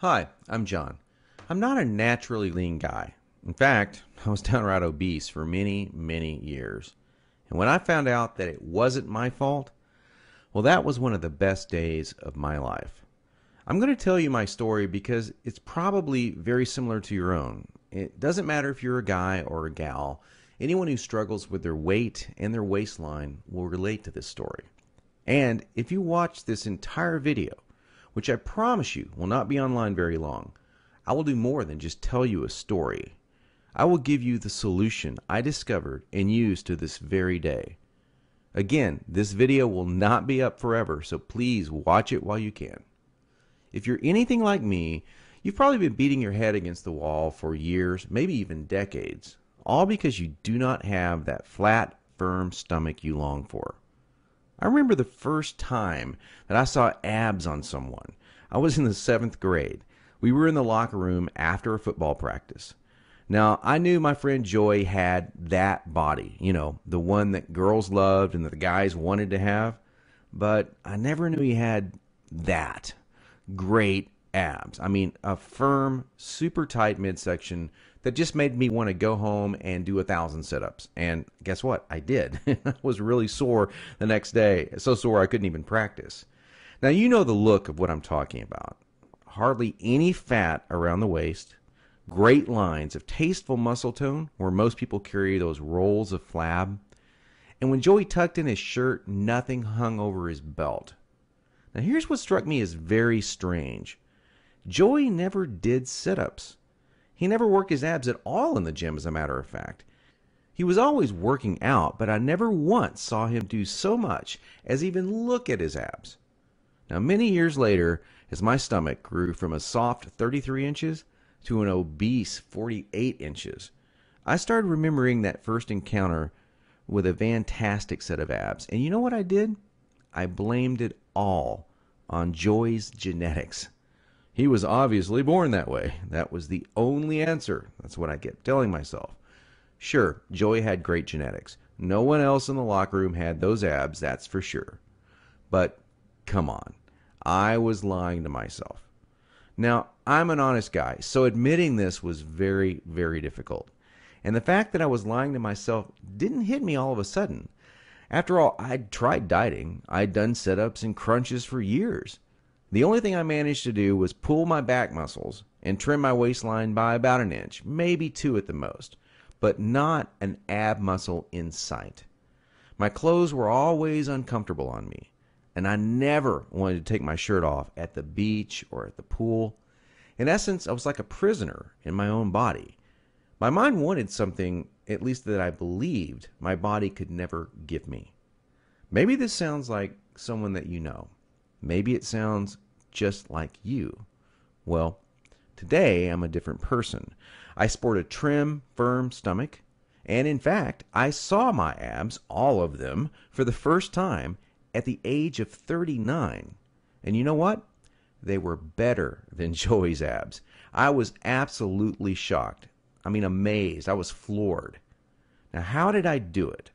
Hi, I'm John. I'm not a naturally lean guy. In fact, I was downright obese for many, many years. And when I found out that it wasn't my fault, well, that was one of the best days of my life. I'm going to tell you my story because it's probably very similar to your own. It doesn't matter if you're a guy or a gal, anyone who struggles with their weight and their waistline will relate to this story. And if you watch this entire video, which I promise you will not be online very long, I will do more than just tell you a story. I will give you the solution I discovered and use to this very day. Again, this video will not be up forever, so please watch it while you can. If you're anything like me, you've probably been beating your head against the wall for years, maybe even decades, all because you do not have that flat, firm stomach you long for. I remember the first time that I saw abs on someone. I was in the 7th grade. We were in the locker room after a football practice. Now, I knew my friend Joy had that body, the one that girls loved and that the guys wanted to have, but I never knew he had that great abs. I mean, a firm, super tight midsection that just made me want to go home and do 1,000 sit-ups. And guess what? I did. I was really sore the next day, so sore I couldn't even practice. Now, you know the look of what I'm talking about. Hardly any fat around the waist, great lines of tasteful muscle tone where most people carry those rolls of flab. And when Joey tucked in his shirt, nothing hung over his belt. Now, here's what struck me as very strange. Joey never did sit-ups. He never worked his abs at all in the gym, as a matter of fact. He was always working out, but I never once saw him do so much as even look at his abs. Now, many years later, as my stomach grew from a soft 33 inches to an obese 48 inches, I started remembering that first encounter with a fantastic set of abs. And you know what I did? I blamed it all on Joey's genetics. He was obviously born that way. That was the only answer. That's what I kept telling myself. Sure, Joey had great genetics. No one else in the locker room had those abs, that's for sure. But come on, I was lying to myself. Now, I'm an honest guy, so admitting this was very, very difficult. And the fact that I was lying to myself didn't hit me all of a sudden. After all, I'd tried dieting. I'd done sit-ups and crunches for years. The only thing I managed to do was pull my back muscles and trim my waistline by about an inch, maybe 2 at the most, but not an ab muscle in sight. My clothes were always uncomfortable on me, and I never wanted to take my shirt off at the beach or at the pool. In essence, I was like a prisoner in my own body. My mind wanted something, at least that I believed my body could never give me. Maybe this sounds like someone that you know. Maybe it sounds just like you. Well, today I'm a different person. I sport a trim, firm stomach, and in fact, I saw my abs, all of them, for the first time at the age of 39. And you know what? They were better than Joey's abs. I was absolutely shocked. I mean, amazed. I was floored. Now, how did I do it?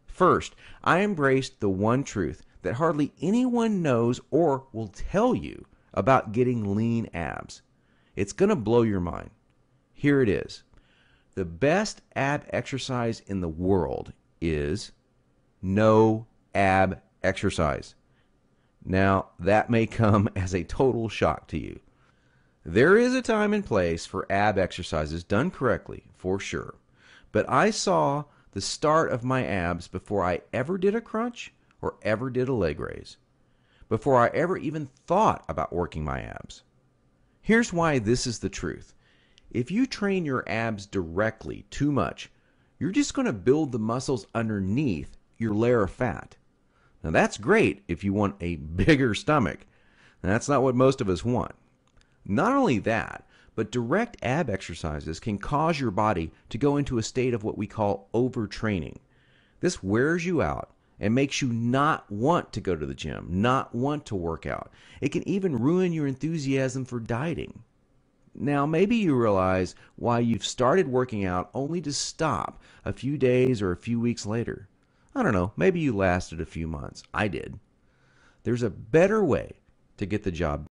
First, I embraced the one truth that hardly anyone knows or will tell you about getting lean abs. It's going to blow your mind. Here it is. The best ab exercise in the world is no ab exercise. Now, that may come as a total shock to you. There is a time and place for ab exercises done correctly, for sure. But I saw the start of my abs before I ever did a crunch or ever did a leg raise, before I ever even thought about working my abs. Here's why this is the truth. If you train your abs directly too much, you're just going to build the muscles underneath your layer of fat. Now that's great if you want a bigger stomach. And that's not what most of us want. Not only that, but direct ab exercises can cause your body to go into a state of what we call overtraining. This wears you out and makes you not want to go to the gym, not want to work out. It can even ruin your enthusiasm for dieting. Now, maybe you realize why you've started working out only to stop a few days or a few weeks later. I don't know, maybe you lasted a few months. I did. There's a better way to get the job